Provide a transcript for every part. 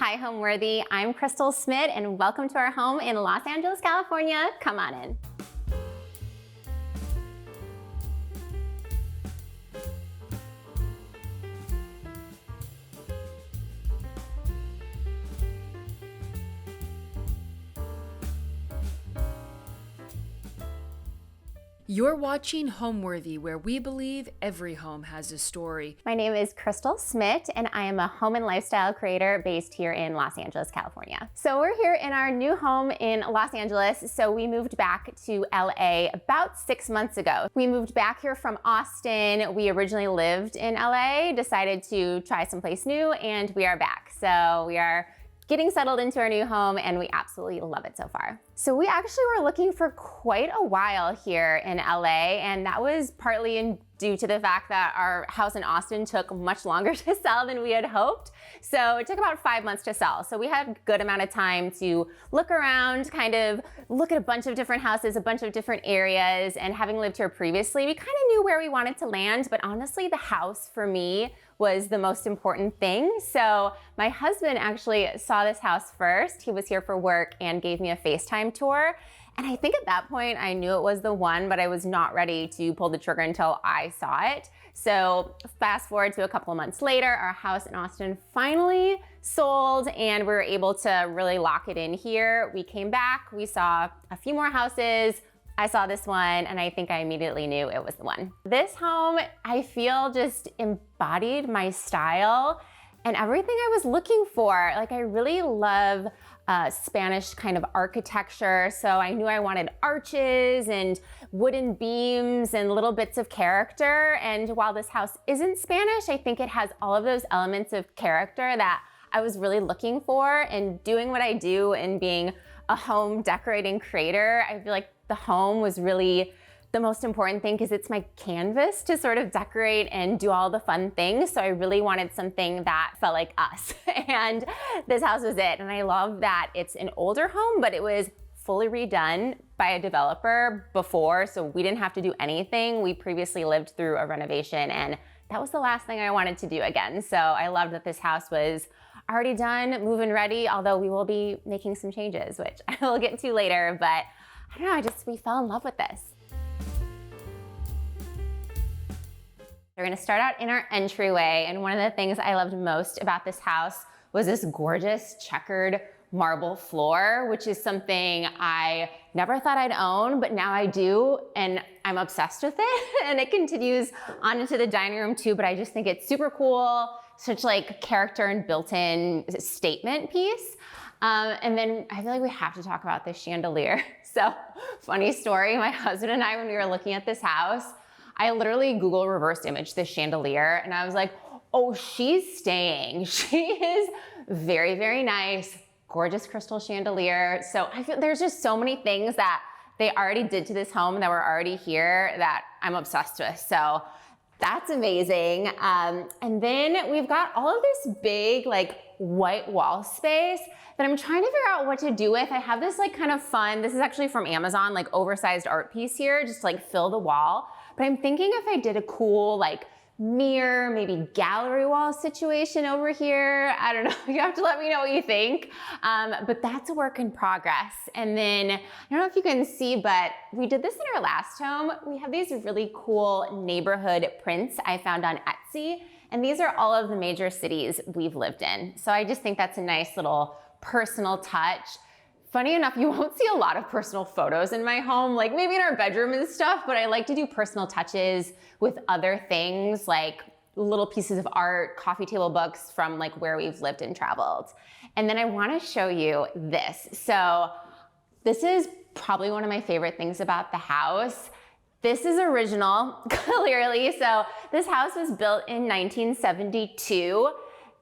Hi, Homeworthy. I'm Krystal Smit, and welcome to our home in Los Angeles, California. Come on in. You're watching Homeworthy, where we believe every home has a story. My name is Krystal Smit, and I am a home and lifestyle creator based here in Los Angeles, California. So we're here in our new home in Los Angeles. So we moved back to LA about 6 months ago. We moved back here from Austin. We originally lived in LA, decided to try someplace new, and we are back. So we are getting settled into our new home, and we absolutely love it so far. So we actually were looking for quite a while here in LA, and that was partly due to the fact that our house in Austin took much longer to sell than we had hoped. So it took about 5 months to sell. So we had a good amount of time to look around, kind of look at a bunch of different houses, a bunch of different areas, and having lived here previously, we kind of knew where we wanted to land, but honestly, the house for me was the most important thing. So my husband actually saw this house first. He was here for work and gave me a FaceTime tour. And I think at that point I knew it was the one, but I was not ready to pull the trigger until I saw it. So fast forward to a couple of months later, our house in Austin finally sold and we were able to really lock it in here. We came back, we saw a few more houses. I saw this one and I think I immediately knew it was the one. This home, I feel, just embodied my style and everything I was looking for. Like, I really love Spanish kind of architecture. So I knew I wanted arches and wooden beams and little bits of character. And while this house isn't Spanish, I think it has all of those elements of character that I was really looking for. And doing what I do and being a home decorating creator, I feel like the home was really the most important thing because it's my canvas to sort of decorate and do all the fun things. So I really wanted something that felt like us. And this house was it. And I love that it's an older home, but it was fully redone by a developer before. So we didn't have to do anything. We previously lived through a renovation and that was the last thing I wanted to do again. So I loved that this house was already done, move-in ready, although we will be making some changes, which I will get to later. But I don't know, we fell in love with this. We're gonna start out in our entryway, and one of the things I loved most about this house was this gorgeous checkered marble floor, which is something I never thought I'd own, but now I do, and I'm obsessed with it. And it continues on into the dining room too, but I just think it's super cool, such like character and built-in statement piece. And then I feel like we have to talk about this chandelier. So, funny story, my husband and I, when we were looking at this house, I literally Google reverse imaged this chandelier and I was like, oh, she's staying. She is very, very nice, gorgeous crystal chandelier. So I feel there's just so many things that they already did to this home that were already here that I'm obsessed with. So that's amazing. And then we've got all of this big like white wall space that I'm trying to figure out what to do with. I have this like kind of fun, this is actually from Amazon, like oversized art piece here, just to like fill the wall. But I'm thinking if I did a cool like mirror, maybe gallery wall situation over here, I don't know, you have to let me know what you think. But that's a work in progress. And then, I don't know if you can see, but we did this in our last home. We have these really cool neighborhood prints I found on Etsy. And these are all of the major cities we've lived in. So I just think that's a nice little personal touch. Funny enough, you won't see a lot of personal photos in my home, like maybe in our bedroom and stuff, but I like to do personal touches with other things like little pieces of art, coffee table books from like where we've lived and traveled. And then I want to show you this. So this is probably one of my favorite things about the house. This is original, clearly. So this house was built in 1972.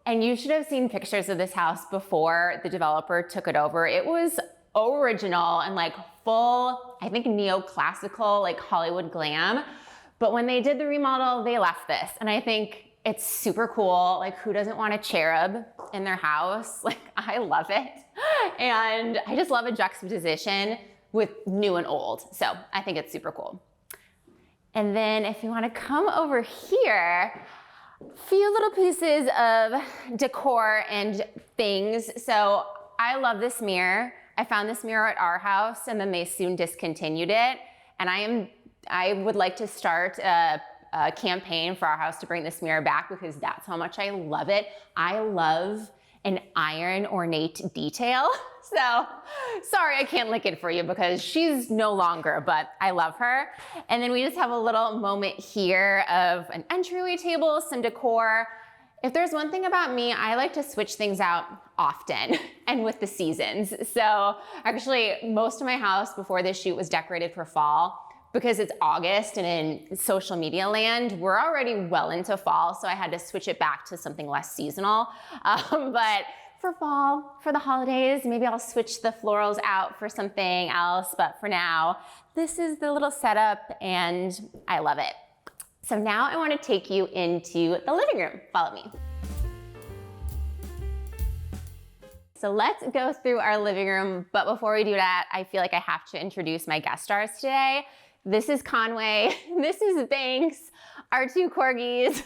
And you should have seen pictures of this house before the developer took it over. It was original and like full, I think neoclassical, like Hollywood glam. But when they did the remodel, they left this. And I think it's super cool. Like, who doesn't want a cherub in their house? Like, I love it. And I just love a juxtaposition with new and old. So I think it's super cool. And then if you want to come over here, few little pieces of decor and things. So I love this mirror. I found this mirror at our house and then they soon discontinued it. And I would like to start a campaign for our house to bring this mirror back because that's how much I love it. I love an iron ornate detail. So sorry, I can't lick it for you because she's no longer, but I love her. And then we just have a little moment here of an entryway table, some decor. If there's one thing about me, I like to switch things out often and with the seasons. So actually most of my house before this shoot was decorated for fall. Because it's August and in social media land, we're already well into fall, so I had to switch it back to something less seasonal. But for fall, for the holidays, maybe I'll switch the florals out for something else. But for now, this is the little setup and I love it. So now I want to take you into the living room. Follow me. So let's go through our living room. But before we do that, I feel like I have to introduce my guest stars today. This is Conway, this is Banks, our two corgis.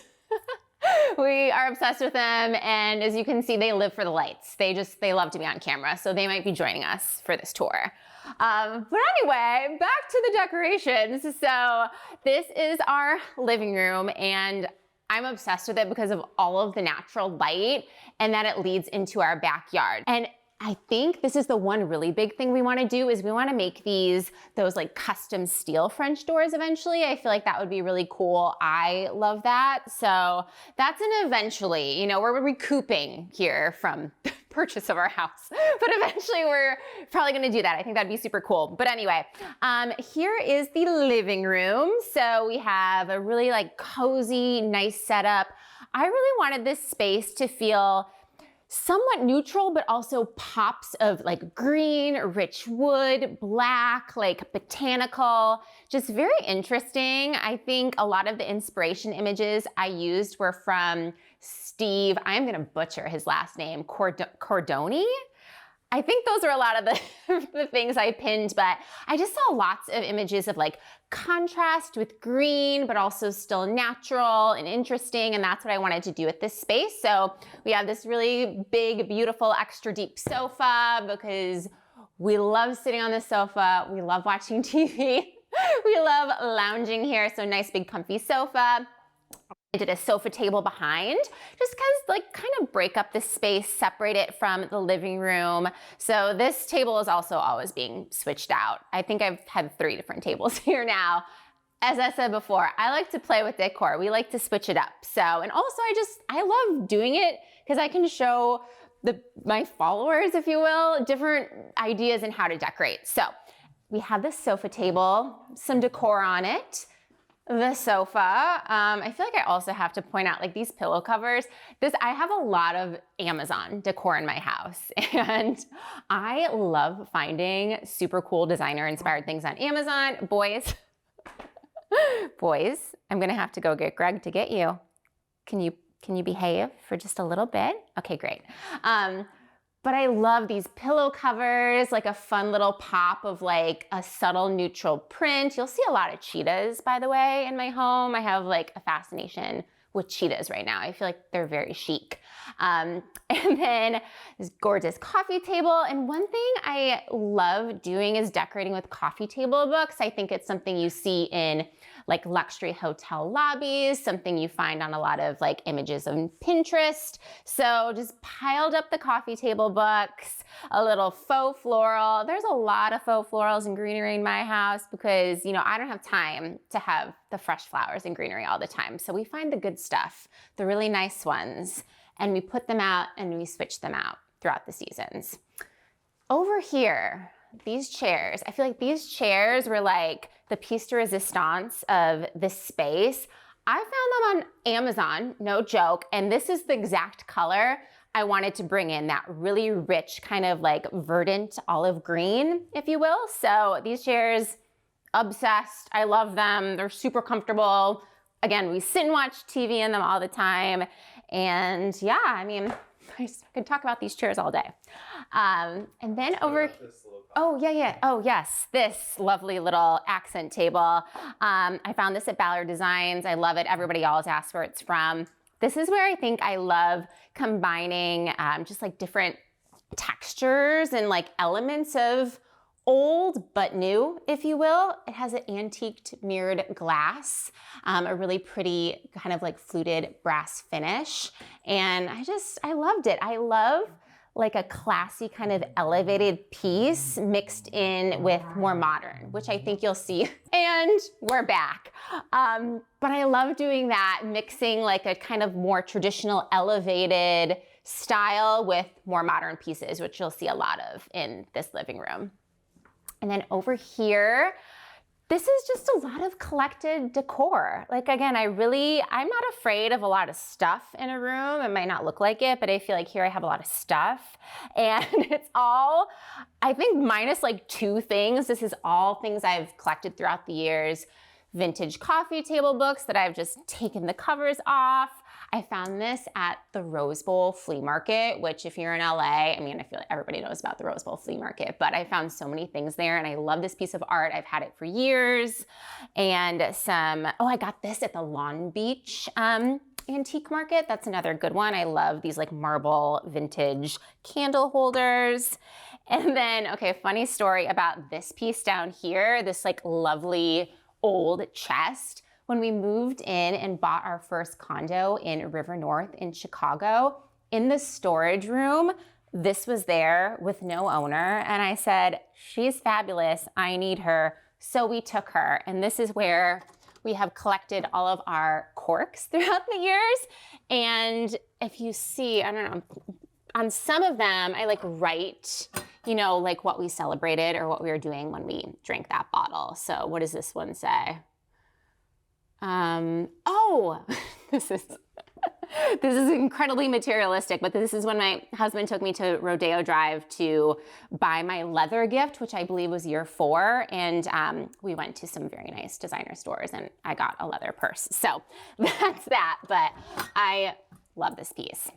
We are obsessed with them, and as you can see, they live for the lights. They love to be on camera, so they might be joining us for this tour. But anyway, back to the decorations. So this is our living room, and I'm obsessed with it because of all of the natural light and that it leads into our backyard. And I think this is the one really big thing we want to do is we want to make those like custom steel French doors eventually. I feel like that would be really cool. I love that. So that's an eventually, you know, we're recouping here from the purchase of our house, but eventually we're probably going to do that. I think that'd be super cool. But anyway, here is the living room. So we have a really like cozy, nice setup. I really wanted this space to feel somewhat neutral, but also pops of like green, rich wood, black, like botanical, just very interesting. I think a lot of the inspiration images I used were from Steve, I'm gonna butcher his last name, Cordoni. I think those are a lot of the things I pinned, but I just saw lots of images of like contrast with green, but also still natural and interesting. And that's what I wanted to do with this space. So we have this really big, beautiful, extra deep sofa because we love sitting on the sofa. We love watching TV. We love lounging here. So nice, big, comfy sofa. I did a sofa table behind, just like kind of break up the space, separate it from the living room. So this table is also always being switched out. I think I've had 3 different tables here now. As I said before, I like to play with decor. We like to switch it up. So, and also I love doing it because I can show my followers, if you will, different ideas in how to decorate. So we have this sofa table, some decor on it. The sofa, I feel like I also have to point out like these pillow covers. I have a lot of Amazon decor in my house and I love finding super cool designer inspired things on Amazon. Boys, I'm gonna have to go get Greg to get you. Can you behave for just a little bit? Okay, great. But I love these pillow covers, like a fun little pop of like a subtle neutral print. You'll see a lot of cheetahs, by the way, in my home. I have like a fascination with cheetahs right now. I feel like they're very chic. And then this gorgeous coffee table. And one thing I love doing is decorating with coffee table books. I think it's something you see in like luxury hotel lobbies, something you find on a lot of like images on Pinterest. So just piled up the coffee table books, a little faux floral. There's a lot of faux florals and greenery in my house because, you know, I don't have time to have the fresh flowers and greenery all the time. So we find the good stuff, the really nice ones, and we put them out and we switch them out throughout the seasons. Over here, these chairs, I feel like these chairs were like the piece de resistance of this space. I found them on Amazon, no joke, and this is the exact color I wanted to bring in, that really rich kind of like verdant olive green, if you will. So these chairs, obsessed, I love them. They're super comfortable. Again, we sit and watch TV in them all the time. And yeah, I mean, I could talk about these chairs all day. And then over, oh yeah. Oh yes, this lovely little accent table. I found this at Ballard Designs. I love it. Everybody always asks where it's from. This is where I think I love combining just like different textures and like elements of old but new, if you will. It has an antiqued mirrored glass, a really pretty kind of like fluted brass finish. And I loved it. I love like a classy kind of elevated piece mixed in with more modern, which I think you'll see. And we're back. But I love doing that, mixing like a kind of more traditional elevated style with more modern pieces, which you'll see a lot of in this living room. And then over here, this is just a lot of collected decor. Like again, I'm not afraid of a lot of stuff in a room. It might not look like it, but I feel like here I have a lot of stuff. And it's all, I think minus like 2 things. This is all things I've collected throughout the years. Vintage coffee table books that I've just taken the covers off. I found this at the Rose Bowl flea market, which if you're in LA, I mean, I feel like everybody knows about the Rose Bowl flea market, but I found so many things there and I love this piece of art. I've had it for years. And I got this at the Long Beach antique market. That's another good one. I love these like marble vintage candle holders. And then, okay, funny story about this piece down here, this like lovely old chest. When we moved in and bought our first condo in River North in Chicago, in the storage room, this was there with no owner. And I said, she's fabulous, I need her. So we took her. And this is where we have collected all of our corks throughout the years. And if you see, I don't know, on some of them, I like write, you know, like what we celebrated or what we were doing when we drank that bottle. So what does this one say? This is incredibly materialistic, but this is when my husband took me to Rodeo Drive to buy my leather gift, which I believe was year 4. And we went to some very nice designer stores and I got a leather purse. So that's that, but I love this piece.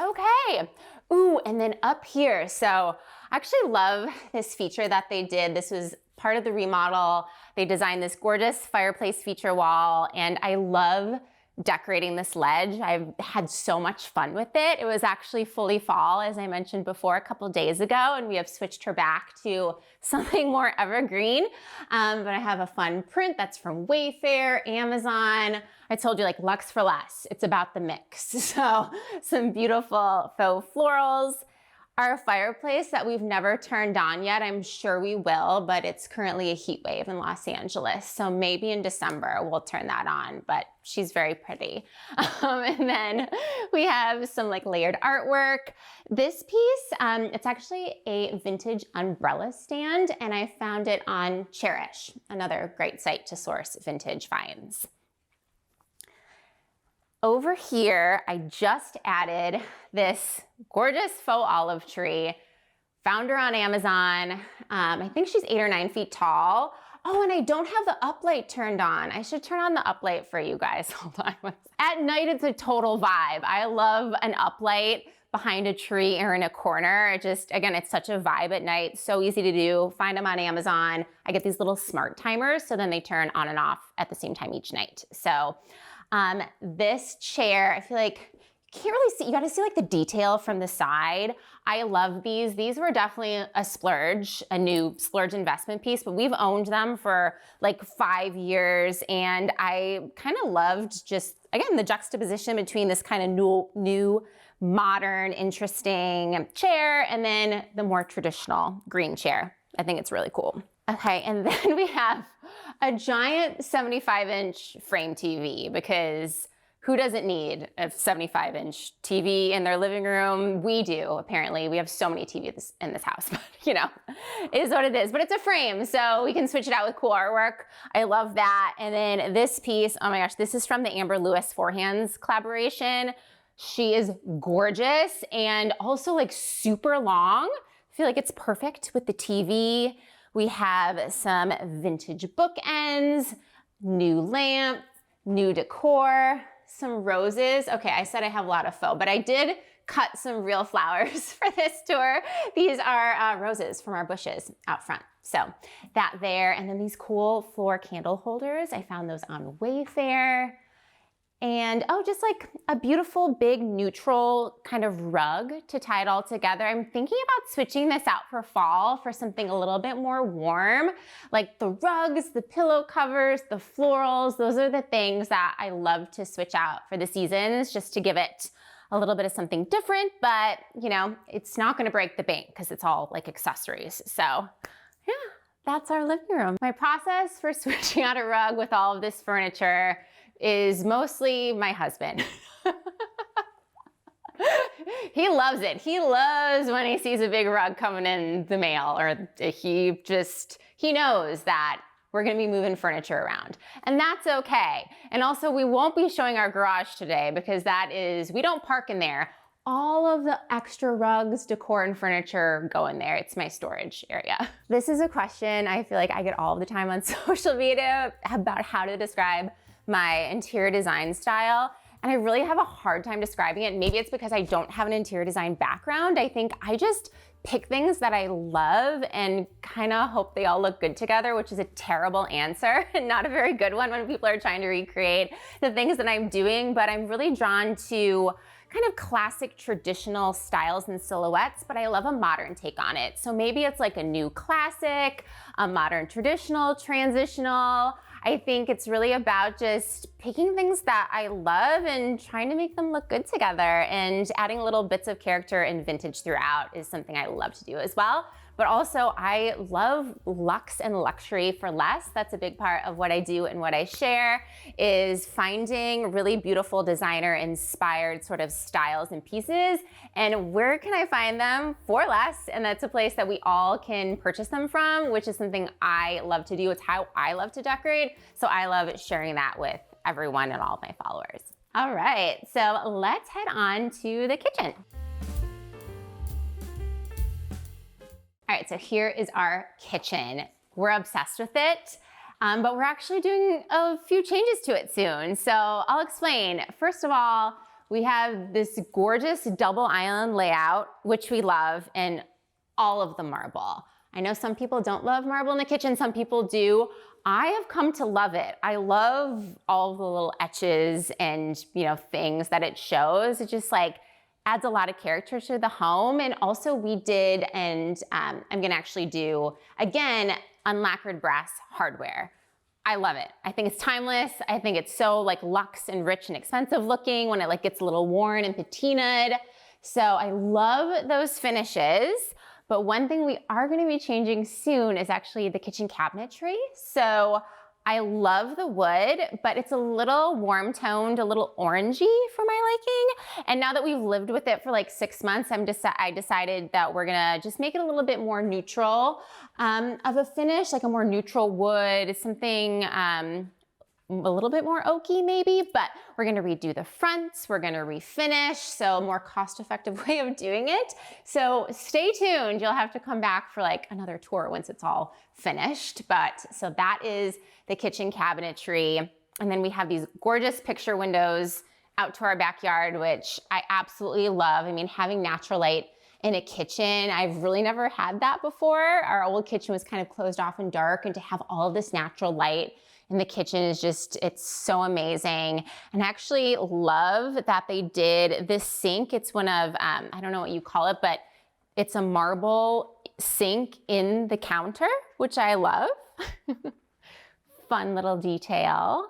Okay. Ooh, and then up here. So I actually love this feature that they did. This was part of the remodel. They designed this gorgeous fireplace feature wall, and I love decorating this ledge. I've had so much fun with it. It was actually fully fall, as I mentioned before, a couple days ago, and we have switched her back to something more evergreen. But I have a fun print that's from Wayfair, Amazon. I told you, like, Luxe for Less. It's about the mix. So some beautiful faux florals. Our fireplace that we've never turned on yet, I'm sure we will, but it's currently a heat wave in Los Angeles. So maybe in December we'll turn that on, but she's very pretty. And then we have some like layered artwork. This piece, it's actually a vintage umbrella stand, and I found it on Cherish, another great site to source vintage finds. Over here, I just added this gorgeous faux olive tree. Found her on Amazon. I think she's 8 or 9 feet tall. Oh, and I don't have the uplight turned on. I should turn on the uplight for you guys. Hold on. At night, it's a total vibe. I love an uplight behind a tree or in a corner. Again, it's such a vibe at night. So easy to do. Find them on Amazon. I get these little smart timers, so then they turn on and off at the same time each night. So this chair, I feel like you can't really see, you got to see like the detail from the side. I love these. These were definitely a splurge, a new splurge investment piece, but we've owned them for like 5 years. And I kind of loved just, again, the juxtaposition between this kind of new, modern, interesting chair and then the more traditional green chair. I think it's really cool. Okay, and then we have a giant 75-inch frame TV, because who doesn't need a 75-inch TV in their living room? We do, apparently. We have so many TVs in this house, but you know, it is what it is. But it's a frame, so we can switch it out with cool artwork. I love that. And then this piece, oh my gosh, this is from the Amber Lewis Four Hands collaboration. She is gorgeous and also like super long. I feel like it's perfect with the TV. We have some vintage bookends, new lamp, new decor, some roses. Okay, I said I have a lot of faux, but I did cut some real flowers for this tour. These are roses from our bushes out front. So that there, and then these cool floor candle holders. I found those on Wayfair. And oh, just like a beautiful big neutral kind of rug to tie it all together. I'm thinking about switching this out for fall for something a little bit more warm, like the rugs, the pillow covers, the florals. Those are the things that I love to switch out for the seasons, just to give it a little bit of something different, but you know, it's not gonna break the bank because it's all like accessories. So yeah, that's our living room. My process for switching out a rug with all of this furniture is mostly my husband. He loves it. He loves when he sees a big rug coming in the mail, or he knows that we're gonna be moving furniture around. And that's okay. And also, we won't be showing our garage today because we don't park in there. All of the extra rugs, decor, and furniture go in there. It's my storage area. This is a question I feel like I get all the time on social media about how to describe my interior design style. And I really have a hard time describing it. Maybe it's because I don't have an interior design background. I think I just pick things that I love and kind of hope they all look good together, which is a terrible answer and not a very good one when people are trying to recreate the things that I'm doing. But I'm really drawn to kind of classic traditional styles and silhouettes, but I love a modern take on it. So maybe it's like a new classic, a modern traditional, transitional. I think it's really about just picking things that I love and trying to make them look good together, and adding little bits of character and vintage throughout is something I love to do as well. But also I love luxe and luxury for less. That's a big part of what I do and what I share, is finding really beautiful designer inspired sort of styles and pieces. And where can I find them for less? And that's a place that we all can purchase them from, which is something I love to do. It's how I love to decorate. So I love sharing that with everyone and all of my followers. All right, so let's head on to the kitchen. All right, so here is our kitchen. We're obsessed with it, but we're actually doing a few changes to it soon. So I'll explain. First of all, we have this gorgeous double island layout, which we love, and all of the marble. I know some people don't love marble in the kitchen, some people do. I have come to love it. I love all the little etches and things that it shows. It just like adds a lot of character to the home. And also we did, and I'm gonna actually do, again, unlacquered brass hardware. I love it. I think it's timeless. I think it's so like luxe and rich and expensive looking when it like gets a little worn and patinaed. So I love those finishes. But one thing we are gonna be changing soon is actually the kitchen cabinetry. So I love the wood, but it's a little warm toned, a little orangey for my liking. And now that we've lived with it for like 6 months, I decided that we're gonna just make it a little bit more neutral of a finish, like a more neutral wood, something a little bit more oaky maybe, but we're gonna redo the fronts, we're gonna refinish, so a more cost-effective way of doing it. So stay tuned, you'll have to come back for like another tour once it's all finished. But so that is the kitchen cabinetry. And then we have these gorgeous picture windows out to our backyard, which I absolutely love. I mean, having natural light in a kitchen, I've really never had that before. Our old kitchen was kind of closed off and dark, and to have all of this natural light in the kitchen is just, it's so amazing. And I actually love that they did this sink. It's one of, I don't know what you call it, but it's a marble sink in the counter, which I love. Fun little detail.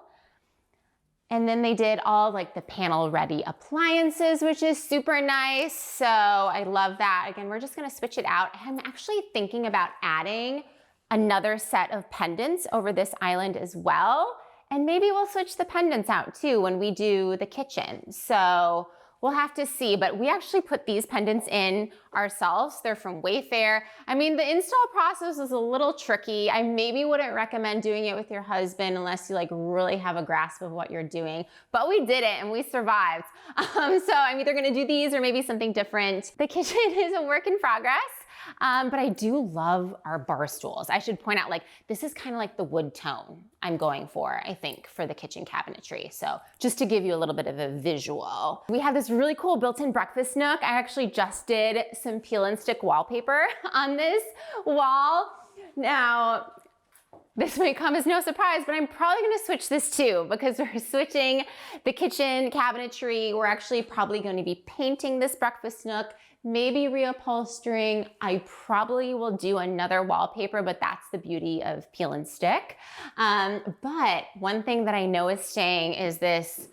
And then they did all like the panel ready appliances, which is super nice. So I love that. Again, we're just gonna switch it out. I'm actually thinking about adding another set of pendants over this island as well. And maybe we'll switch the pendants out too when we do the kitchen. So we'll have to see, but we actually put these pendants in ourselves. They're from Wayfair. I mean, the install process is a little tricky. I maybe wouldn't recommend doing it with your husband unless you like really have a grasp of what you're doing, but we did it and we survived. So I'm either gonna do these or maybe something different. The kitchen is a work in progress. But I do love our bar stools. I should point out, like, this is kind of like the wood tone I'm going for, I think, for the kitchen cabinetry. So just to give you a little bit of a visual. We have this really cool built-in breakfast nook. I actually just did some peel and stick wallpaper on this wall. Now, This may come as no surprise, but I'm probably gonna switch this too because we're switching the kitchen cabinetry. We're actually probably gonna be painting this breakfast nook, maybe reupholstering. I probably will do another wallpaper, but that's the beauty of peel and stick. But one thing that I know is staying is this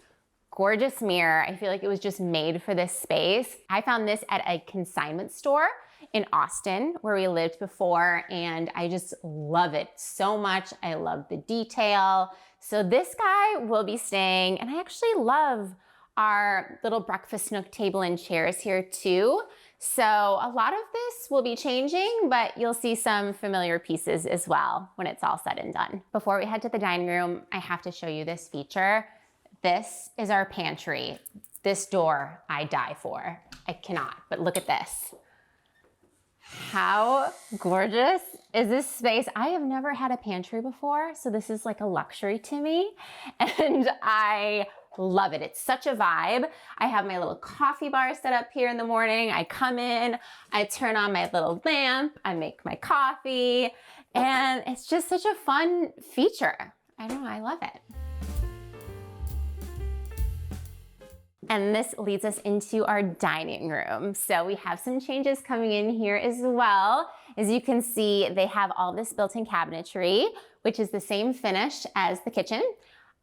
gorgeous mirror. I feel like it was just made for this space. I found this at a consignment store in Austin where we lived before, and I just love it so much. I love the detail. So this guy will be staying, and I actually love our little breakfast nook table and chairs here too. So a lot of this will be changing, but you'll see some familiar pieces as well when it's all said and done. Before we head to the dining room, I have to show you this feature. This is our pantry. This door I die for. I cannot, but look at this. How gorgeous is this space? I have never had a pantry before, so this is like a luxury to me, and I love it. It's such a vibe. I have my little coffee bar set up here in the morning. I come in, I turn on my little lamp, I make my coffee, and it's just such a fun feature. I know, I love it. And this leads us into our dining room. So we have some changes coming in here as well. As you can see, they have all this built-in cabinetry, which is the same finish as the kitchen.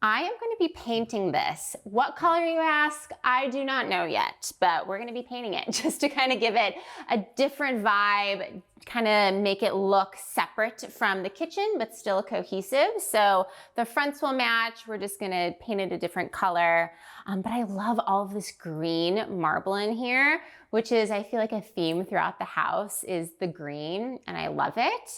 I am going to be painting this. What color, you ask? I do not know yet, but we're going to be painting it just to kind of give it a different vibe, kind of make it look separate from the kitchen, but still cohesive. So the fronts will match. We're just going to paint it a different color. But I love all of this green marble in here, which is, I feel like, a theme throughout the house is the green, and I love it.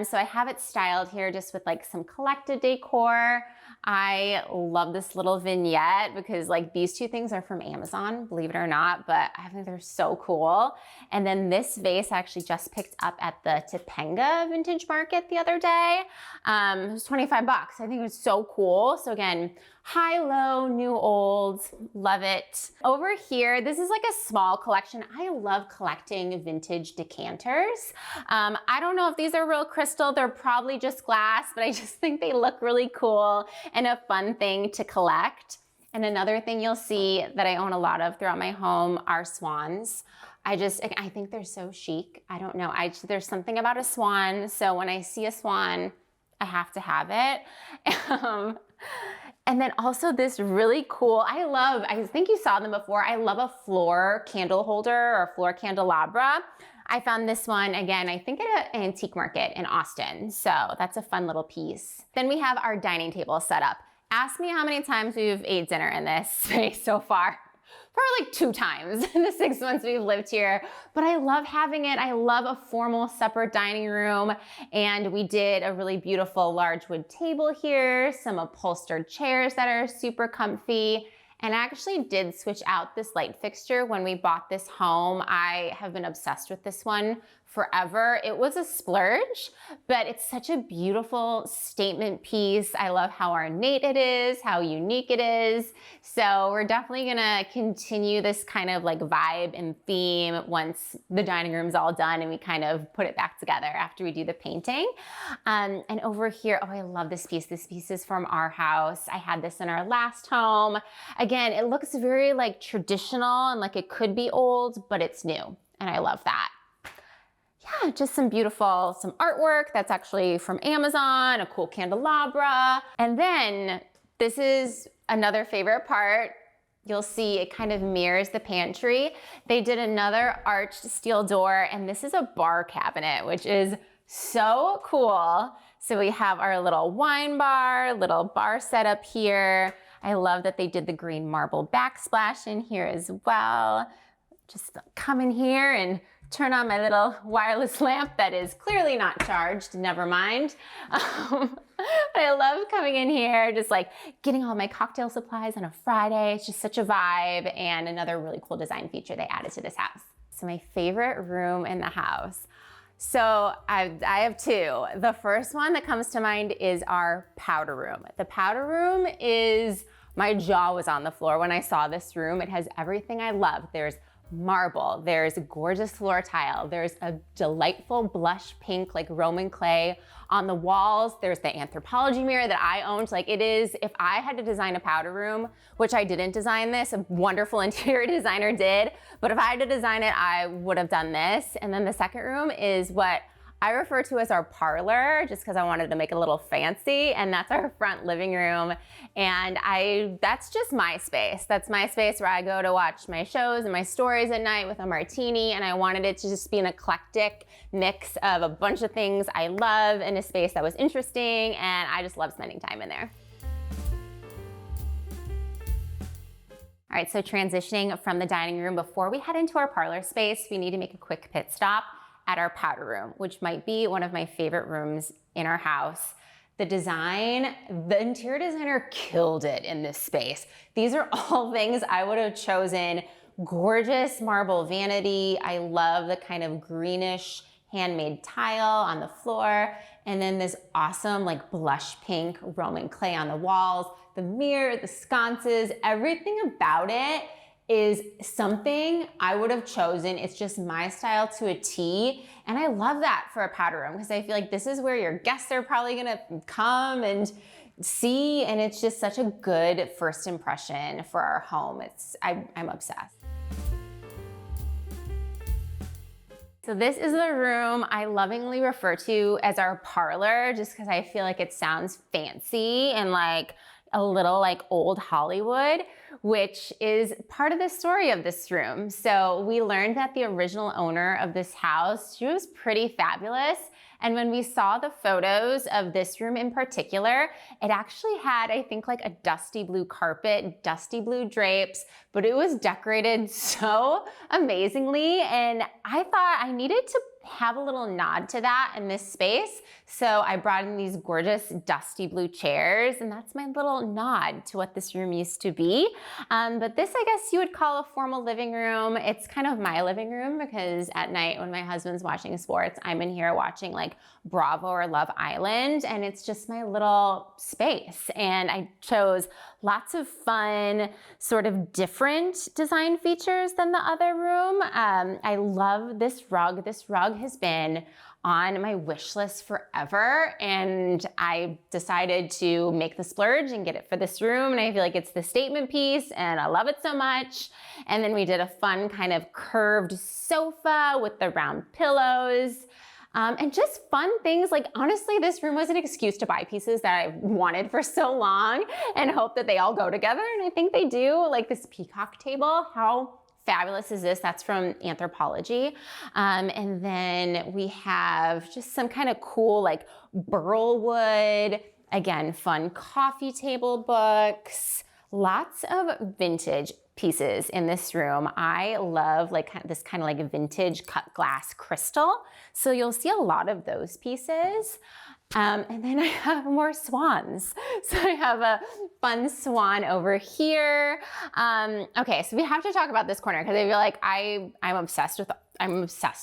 So I have it styled here just with like some collected decor. I love this little vignette because like these two things are from Amazon, believe it or not, but I think they're so cool. And then this vase I actually just picked up at the Topanga Vintage Market the other day. It was 25 bucks. I think it was so cool. So again, high, low, new, old, love it. Over here, this is like a small collection. I love collecting vintage decanters. I don't know if these are real crystal. They're probably just glass, but I just think they look really cool and a fun thing to collect. And another thing you'll see that I own a lot of throughout my home are swans. I think they're so chic. I don't know. There's something about a swan. So when I see a swan, I have to have it. And then also this really cool, I think you saw them before. I love a floor candle holder or floor candelabra. I found this one, again, I think at an antique market in Austin. So that's a fun little piece. Then we have our dining table set up. Ask me how many times we've ate dinner in this space so far. Probably like 2 times in the 6 months we've lived here, but I love having it. I love a formal separate dining room, and we did a really beautiful large wood table here, some upholstered chairs that are super comfy, and I actually did switch out this light fixture when we bought this home. I have been obsessed with this one forever. It was a splurge, but it's such a beautiful statement piece. I love how ornate it is, how unique it is. So we're definitely gonna continue this kind of like vibe and theme once the dining room's all done and we kind of put it back together after we do the painting. And over here, oh, I love this piece. This piece is from our house. I had this in our last home. Again, it looks very like traditional and like it could be old, but it's new, and I love that. Yeah, just some artwork that's actually from Amazon, a cool candelabra. And then this is another favorite part. You'll see it kind of mirrors the pantry. They did another arched steel door, and this is a bar cabinet, which is so cool. So we have our little wine bar, little bar setup here. I love that they did the green marble backsplash in here as well. Just come in here and turn on my little wireless lamp that is clearly not charged, never mind. But I love coming in here, just like getting all my cocktail supplies on a Friday. It's just such a vibe, and another really cool design feature they added to this house. So my favorite room in the house. So I have 2. The first one that comes to mind is our powder room. The powder room is, my jaw was on the floor when I saw this room. It has everything I love. There's marble, there's gorgeous floor tile, there's a delightful blush pink like Roman clay on the walls, there's the Anthropology mirror that I owned. Like it is, if I had to design a powder room, which I didn't design this, a wonderful interior designer did, but if I had to design it, I would have done this. And then the second room is what I refer to as our parlor, just because I wanted to make it a little fancy, and that's our front living room. And that's just my space. That's my space where I go to watch my shows and my stories at night with a martini, and I wanted it to just be an eclectic mix of a bunch of things I love in a space that was interesting, and I just love spending time in there. All right, so transitioning from the dining room, before we head into our parlor space, we need to make a quick pit stop at our powder room, which might be one of my favorite rooms in our house. The interior designer killed it in this space. These are all things I would have chosen. Gorgeous marble vanity. I love the kind of greenish handmade tile on the floor. And then this awesome like blush pink Roman clay on the walls, the mirror, the sconces, everything about it is something I would have chosen. It's just my style to a T. And I love that for a powder room because I feel like this is where your guests are probably gonna come and see. And it's just such a good first impression for our home. I'm obsessed. So this is the room I lovingly refer to as our parlor, just because I feel like it sounds fancy and like a little like old Hollywood, which is part of the story of this room. So we learned that the original owner of this house, she was pretty fabulous. And when we saw the photos of this room in particular, it actually had, I think, like a dusty blue carpet, dusty blue drapes, but it was decorated so amazingly. And I thought I needed to have a little nod to that in this space. So I brought in these gorgeous dusty blue chairs, and that's my little nod to what this room used to be. But this, I guess you would call a formal living room. It's kind of my living room because at night when my husband's watching sports, I'm in here watching like Bravo or Love Island, and it's just my little space. And I chose lots of fun, sort of different design features than the other room. I love this rug. This rug has been on my wish list forever, and I decided to make the splurge and get it for this room, and I feel like it's the statement piece and I love it so much. And then we did a fun kind of curved sofa with the round pillows. And just fun things. Like honestly, this room was an excuse to buy pieces that I wanted for so long and hope that they all go together. And I think they do. Like this peacock table, how fabulous is this? That's from Anthropology. And then we have just some kind of cool like burl wood, again, fun coffee table books, lots of vintage pieces in this room. I love like this kind of like vintage cut glass crystal. So you'll see a lot of those pieces. And then I have more swans. So I have a fun swan over here. Okay, so we have to talk about this corner because I feel like I'm obsessed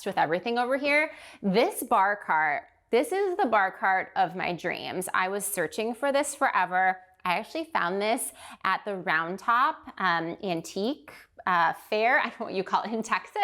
with everything over here. This bar cart, this is the bar cart of my dreams. I was searching for this forever. I actually found this at the Round Top Antique fair, I don't know what you call it in Texas.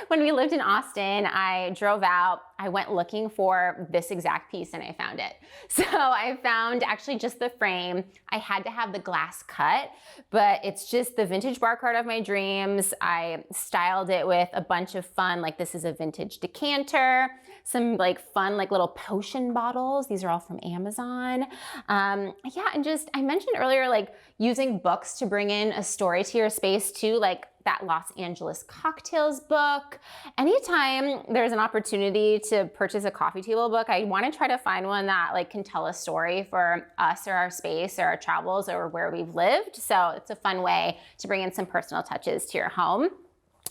When we lived in Austin, I drove out, I went looking for this exact piece and I found it. So I found actually just the frame. I had to have the glass cut, but it's just the vintage bar cart of my dreams. I styled it with a bunch of fun, like this is a vintage decanter, some like fun like little potion bottles. These are all from Amazon. Yeah, and just, I mentioned earlier, like using books to bring in a story to your space too, like that Los Angeles cocktails book. Anytime there's an opportunity to purchase a coffee table book, I want to try to find one that like can tell a story for us or our space or our travels or where we've lived. So it's a fun way to bring in some personal touches to your home.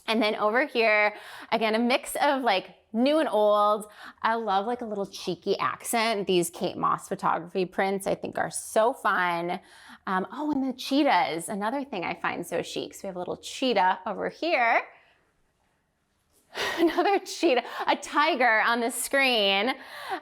And then over here, again, a mix of like new and old. I love like a little cheeky accent. These Kate Moss photography prints I think are so fun. Oh, and the cheetahs, another thing I find so chic. So we have a little cheetah over here. Another cheetah, a tiger on the screen.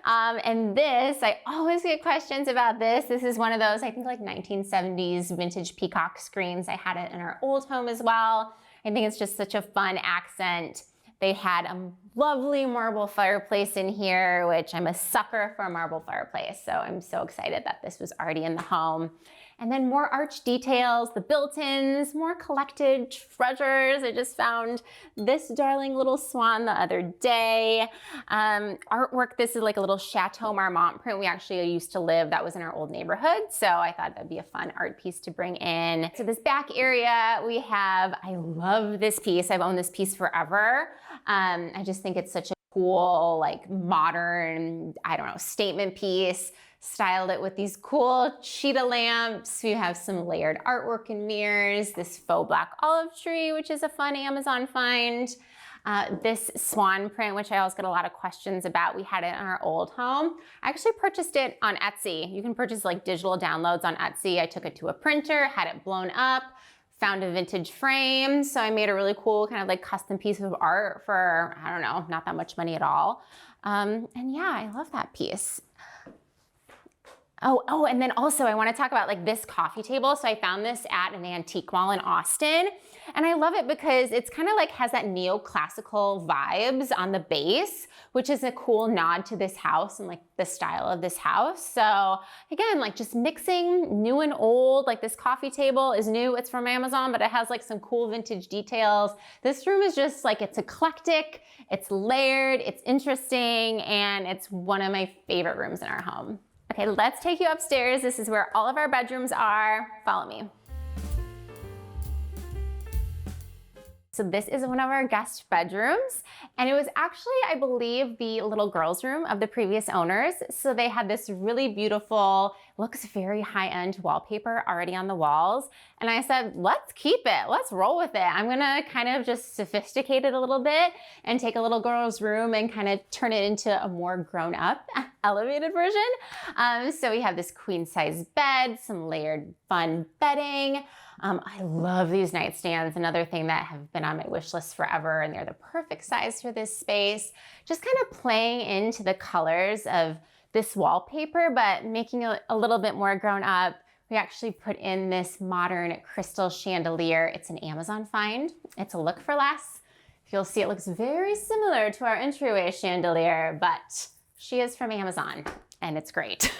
And this, I always get questions about this. This is one of those, I think like 1970s vintage peacock screens. I had it in our old home as well. I think it's just such a fun accent. They had a lovely marble fireplace in here, which I'm a sucker for a marble fireplace. So I'm so excited that this was already in the home. And then more arch details, the built-ins, more collected treasures. I just found this darling little swan the other day. Artwork, this is like a little Chateau Marmont print we actually used to live that was in our old neighborhood. So I thought that'd be a fun art piece to bring in. So this back area we have, I love this piece. I've owned this piece forever. I just think it's such a cool, like modern, I don't know, statement piece. Styled it with these cool cheetah lamps. We have some layered artwork and mirrors, this faux black olive tree, which is a fun Amazon find. This swan print, which I always get a lot of questions about. We had it in our old home. I actually purchased it on Etsy. You can purchase like digital downloads on Etsy. I took it to a printer, had it blown up, found a vintage frame. So I made a really cool kind of like custom piece of art for, I don't know, not that much money at all. And yeah, I love that piece. Oh, and then also I want to talk about like this coffee table. So I found this at an antique mall in Austin, and I love it because it's kind of like has that neoclassical vibes on the base, which is a cool nod to this house and like the style of this house. So again, like just mixing new and old, like this coffee table is new, it's from Amazon, but it has like some cool vintage details. This room is just like, it's eclectic, it's layered, it's interesting, and it's one of my favorite rooms in our home. Okay, let's take you upstairs. This is where all of our bedrooms are. Follow me. So this is one of our guest bedrooms, and it was actually, I believe, the little girls' room of the previous owners. So they had this really beautiful, looks very high-end wallpaper already on the walls. And I said, let's keep it, let's roll with it. I'm gonna kind of just sophisticate it a little bit and take a little girl's room and kind of turn it into a more grown-up, elevated version. So we have this queen-size bed, some layered fun bedding. I love these nightstands, another thing that have been on my wish list forever, and they're the perfect size for this space. Just kind of playing into the colors of this wallpaper, but making it a little bit more grown up. We actually put in this modern crystal chandelier. It's an Amazon find. It's a look for less. You'll see it looks very similar to our Entryway chandelier, but she is from Amazon, and it's great.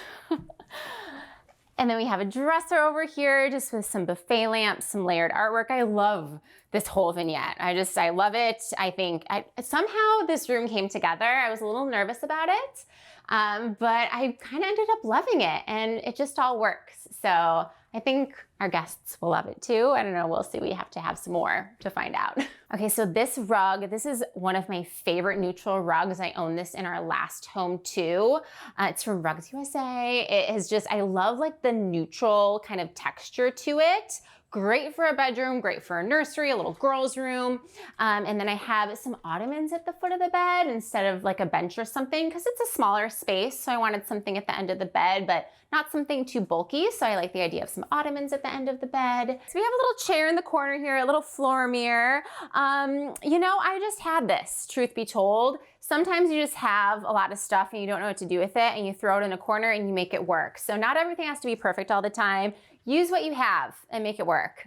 And then we have a dresser over here just with some buffet lamps, some layered artwork. I love this whole vignette. I love it. I think somehow this room came together. I was a little nervous about it, but I kind of ended up loving it, and it just all works. So I think our guests will love it too. I don't know, we'll see. We have to have some more to find out. Okay, so this rug, this is one of my favorite neutral rugs. I own this in our last home too. It's from Rugs USA. It is just, I love like the neutral kind of texture to it. Great for a bedroom, great for a nursery, a little girl's room. And then I have some ottomans at the foot of the bed instead of like a bench or something, because it's a smaller space. So I wanted something at the end of the bed, but not something too bulky. So I like the idea of some ottomans at the end of the bed. So we have a little chair in the corner here, a little floor mirror. You know, I just had this, truth be told. Sometimes you just have a lot of stuff and you don't know what to do with it, and you throw it in a corner and you make it work. So not everything has to be perfect all the time. Use what you have and make it work.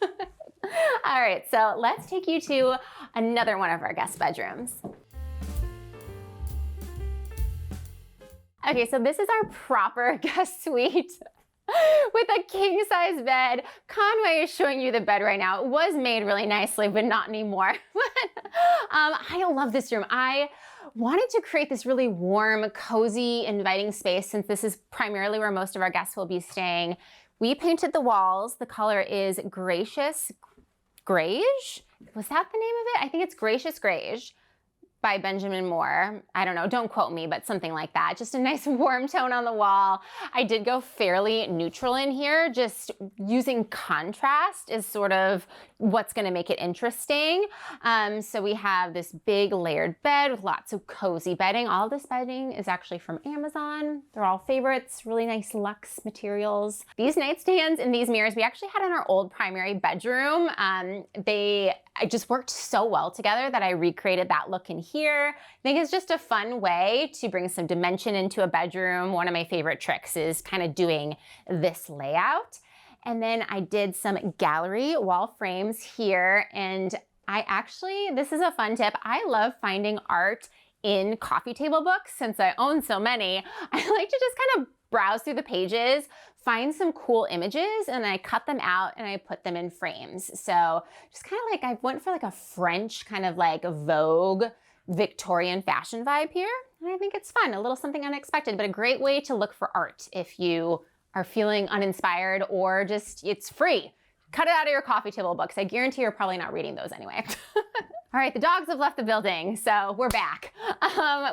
All right, so let's take you to another one of our guest bedrooms. Okay, so this is our proper guest suite with a king size bed. Conway is showing you the bed right now. It was made really nicely, but not anymore. I love this room. I wanted to create this really warm, cozy, inviting space since this is primarily where most of our guests will be staying. We painted the walls. The color is Gracious Greige. Was that the name of it? I think it's Gracious Greige by Benjamin Moore. I don't know, don't quote me, but something like that. Just a nice warm tone on the wall. I did go fairly neutral in here, just using contrast is sort of what's gonna make it interesting. So we have this big layered bed with lots of cozy bedding. All this bedding is actually from Amazon. They're all favorites, really nice luxe materials. These nightstands and these mirrors, we actually had in our old primary bedroom. It just worked so well together that I recreated that look in here. I think it's just a fun way to bring some dimension into a bedroom. One of my favorite tricks is kind of doing this layout. And then I did some gallery wall frames here. And this is a fun tip. I love finding art in coffee table books since I own so many. I like to just kind of browse through the pages, find some cool images, and I cut them out and I put them in frames. So just kind of like, I went for like a French kind of like Vogue Victorian fashion vibe here. And I think it's fun, a little something unexpected, but a great way to look for art if you are feeling uninspired or just, it's free. Cut it out of your coffee table books. I guarantee you're probably not reading those anyway. All right, the dogs have left the building, so we're back.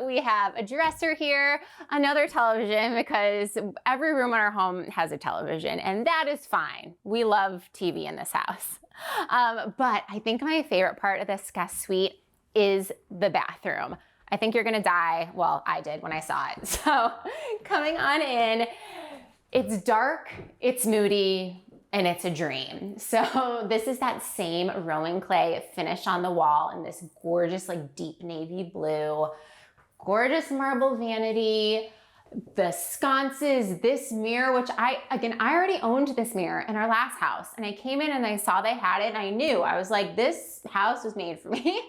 We have a dresser here, another television, because every room in our home has a television, and that is fine. We love TV in this house. But I think my favorite part of this guest suite is the bathroom. I think you're gonna die. Well, I did when I saw it. So coming on in, it's dark, it's moody, and it's a dream. So this is that same Rowan clay finish on the wall in this gorgeous like deep navy blue, gorgeous marble vanity, the sconces, this mirror, which I already owned this mirror in our last house, and I came in and I saw they had it and I knew, I was like, this house was made for me.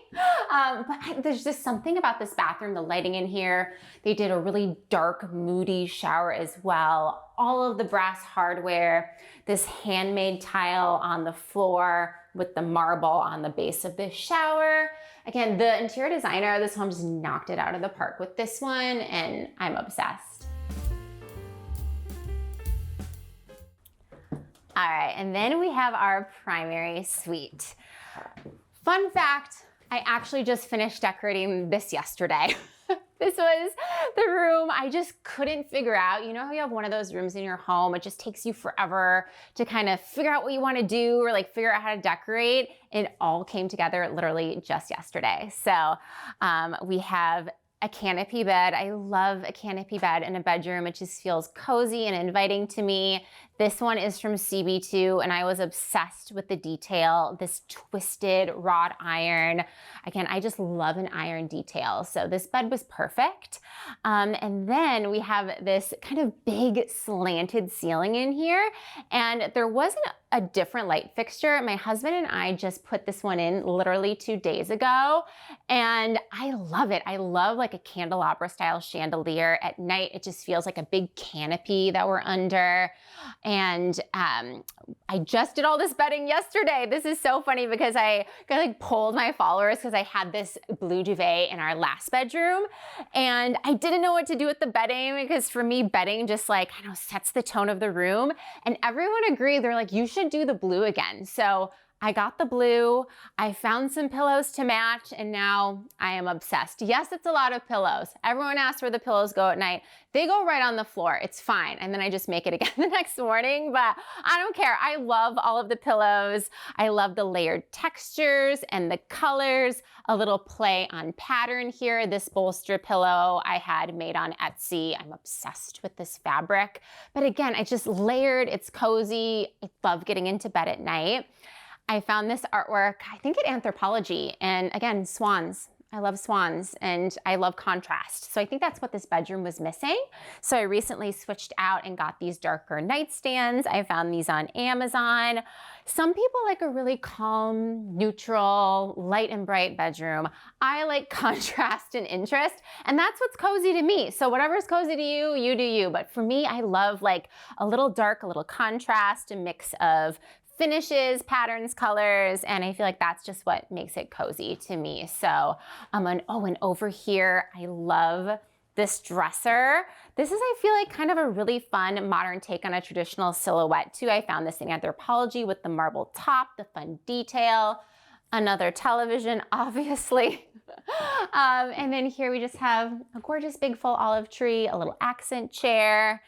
There's just something about this bathroom, the lighting in here. They did a really dark, moody shower as well. All of the brass hardware, this handmade tile on the floor with the marble on the base of the shower. Again, the interior designer of this home just knocked it out of the park with this one, and I'm obsessed. All right, and then we have our primary suite. Fun fact, I actually just finished decorating this yesterday. This was the room I just couldn't figure out. You know how you have one of those rooms in your home, it just takes you forever to kind of figure out what you want to do or like figure out how to decorate. It all came together literally just yesterday. So we have a canopy bed. I love a canopy bed in a bedroom. It just feels cozy and inviting to me. This one is from CB2, and I was obsessed with the detail, this twisted wrought iron. Again, I just love an iron detail. So this bed was perfect. And then we have this kind of big slanted ceiling in here, and there wasn't a different light fixture. My husband and I just put this one in literally 2 days ago, and I love it. I love like a candelabra style chandelier at night. It just feels like a big canopy that we're under. And I just did all this bedding yesterday. This is so funny because I like polled my followers because I had this blue duvet in our last bedroom, and I didn't know what to do with the bedding because for me, bedding just like, I don't know, sets the tone of the room. And everyone agreed. They're like, you should do the blue again. So I got the blue, I found some pillows to match, and now I am obsessed. Yes, it's a lot of pillows. Everyone asks where the pillows go at night. They go right on the floor, it's fine. And then I just make it again the next morning, but I don't care. I love all of the pillows. I love the layered textures and the colors, a little play on pattern here. This bolster pillow I had made on Etsy. I'm obsessed with this fabric. But again, it's just layered, it's cozy. I love getting into bed at night. I found this artwork, I think at Anthropology, and again, swans. I love swans and I love contrast. So I think that's what this bedroom was missing. So I recently switched out and got these darker nightstands. I found these on Amazon. Some people like a really calm, neutral, light and bright bedroom. I like contrast and interest, and that's what's cozy to me. So whatever's cozy to you, you do you. But for me, I love like a little dark, a little contrast, a mix of finishes, patterns, colors, and I feel like that's just what makes it cozy to me. So, and over here, I love this dresser. This is, I feel like, kind of a really fun modern take on a traditional silhouette too. I found this in Anthropology with the marble top, the fun detail, another television, obviously. And then here we just have a gorgeous big full olive tree, a little accent chair,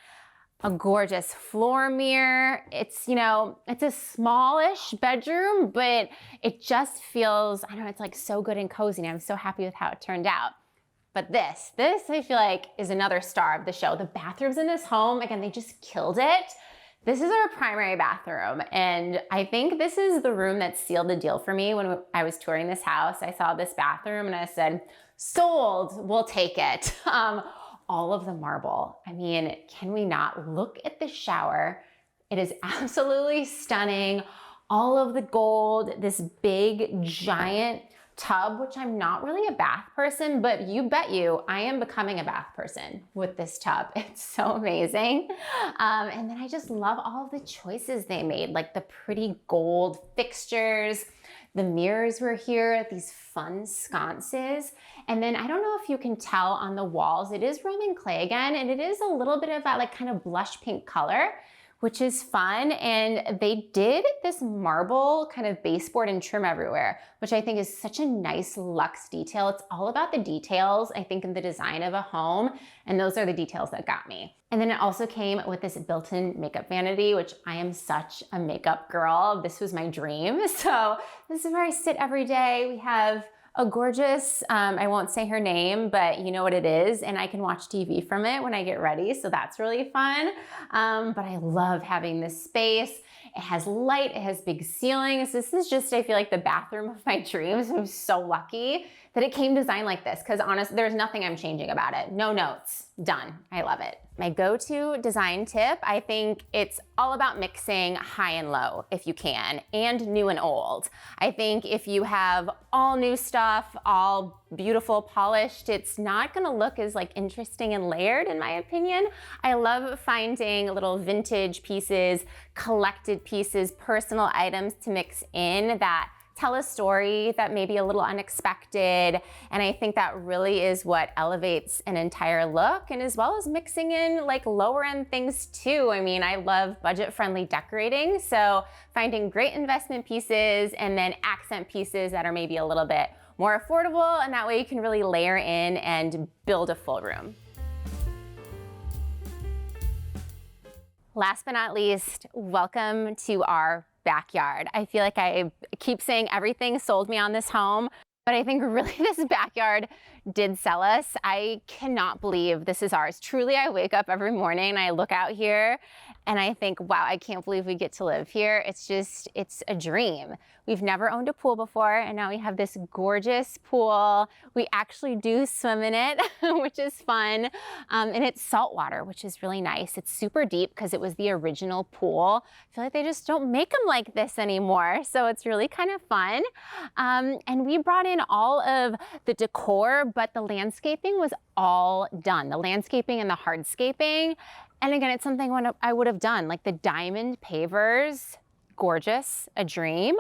a gorgeous floor mirror. It's, you know, it's a smallish bedroom, but it just feels, I don't know, it's like so good and cozy, and I'm so happy with how it turned out. But this I feel like is another star of the show. The bathrooms in this home, again, they just killed it. This is our primary bathroom, and I think this is the room that sealed the deal for me when I was touring this house. I saw this bathroom and I said, sold, we'll take it. All of the marble. I mean, can we not look at the shower? It is absolutely stunning. All of the gold, this big giant tub, which I'm not really a bath person, but you bet you I am becoming a bath person with this tub. It's so amazing. And then I just love all of the choices they made, like the pretty gold fixtures. The mirrors were here, these fun sconces. And then I don't know if you can tell on the walls, it is Roman clay again, and it is a little bit of that like kind of blush pink color, which is fun. And they did this marble kind of baseboard and trim everywhere, which I think is such a nice luxe detail. It's all about the details, I think, in the design of a home. And those are the details that got me. And then it also came with this built-in makeup vanity, which I am such a makeup girl. This was my dream. So this is where I sit every day. We have a gorgeous, I won't say her name, but you know what it is, and I can watch TV from it when I get ready, so that's really fun. But I love having this space. It has light, it has big ceilings. This is just, I feel like, the bathroom of my dreams. I'm so lucky that it came designed like this, because honestly, there's nothing I'm changing about it. No notes, done. I love it. My go-to design tip, I think it's all about mixing high and low if you can, and new and old. I think if you have all new stuff, all beautiful, polished, it's not gonna look as like interesting and layered, in my opinion. I love finding little vintage pieces, collected pieces, personal items to mix in that tell a story that may be a little unexpected. And I think that really is what elevates an entire look, and as well as mixing in like lower end things too. I mean, I love budget-friendly decorating, so finding great investment pieces and then accent pieces that are maybe a little bit more affordable, and that way you can really layer in and build a full room. Last but not least, welcome to our backyard. I feel like I keep saying everything sold me on this home, but I think really this backyard did sell us. I cannot believe this is ours. Truly, I wake up every morning and I look out here and I think, wow, I can't believe we get to live here. It's just, it's a dream. We've never owned a pool before, and now we have this gorgeous pool. We actually do swim in it, which is fun. And it's saltwater, which is really nice. It's super deep because it was the original pool. I feel like they just don't make them like this anymore. So it's really kind of fun. And we brought in all of the decor, but the landscaping was all done. The landscaping and the hardscaping. And again, it's something I would have done, like the diamond pavers, gorgeous, a dream.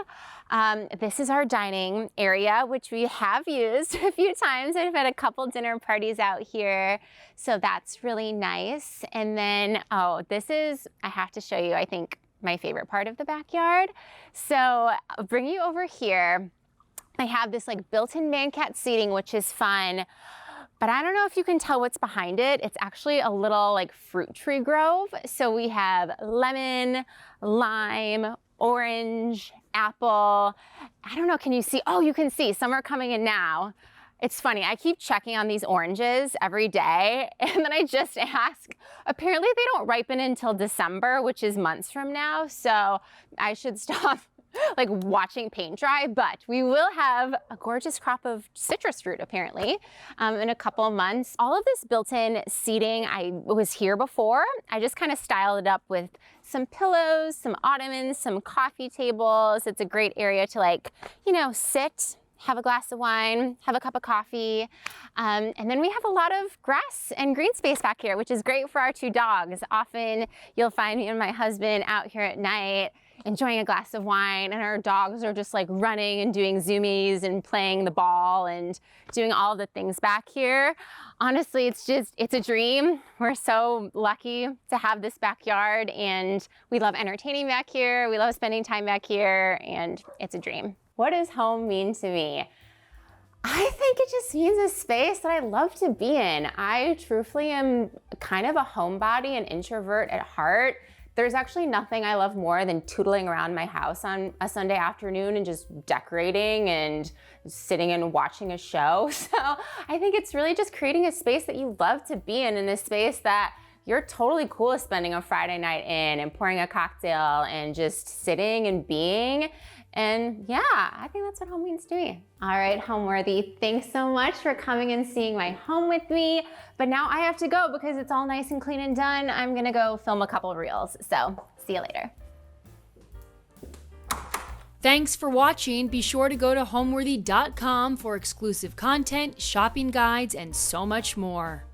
This is our dining area, which we have used a few times. I've had a couple dinner parties out here, so that's really nice. And then, oh, this is, I have to show you, I think, my favorite part of the backyard. So I'll bring you over here. I have this like built-in man cat seating, which is fun. But I don't know if you can tell what's behind it. It's actually a little like fruit tree grove. So we have lemon, lime, orange, apple. I don't know, can you see? Oh, you can see, some are coming in now. It's funny, I keep checking on these oranges every day, and then I just ask, apparently they don't ripen until December, which is months from now, so I should stop like watching paint dry, but we will have a gorgeous crop of citrus fruit apparently in a couple of months. All of this built-in seating, I was here before. I just kind of styled it up with some pillows, some ottomans, some coffee tables. It's a great area to like, you know, sit, have a glass of wine, have a cup of coffee. And then we have a lot of grass and green space back here, which is great for our two dogs. Often you'll find me and my husband out here at night enjoying a glass of wine, and our dogs are just like running and doing zoomies and playing the ball and doing all the things back here. Honestly, it's a dream. We're so lucky to have this backyard, and we love entertaining back here. We love spending time back here, and it's a dream. What does home mean to me? I think it just means a space that I love to be in. I truthfully am kind of a homebody, an introvert at heart. There's actually nothing I love more than tootling around my house on a Sunday afternoon and just decorating and sitting and watching a show. So I think it's really just creating a space that you love to be in a space that you're totally cool with spending a Friday night in and pouring a cocktail and just sitting and being. And yeah, I think that's what home means to me. All right, Homeworthy, thanks so much for coming and seeing my home with me. But now I have to go because it's all nice and clean and done. I'm gonna go film a couple reels. So see you later. Thanks for watching. Be sure to go to homeworthy.com for exclusive content, shopping guides, and so much more.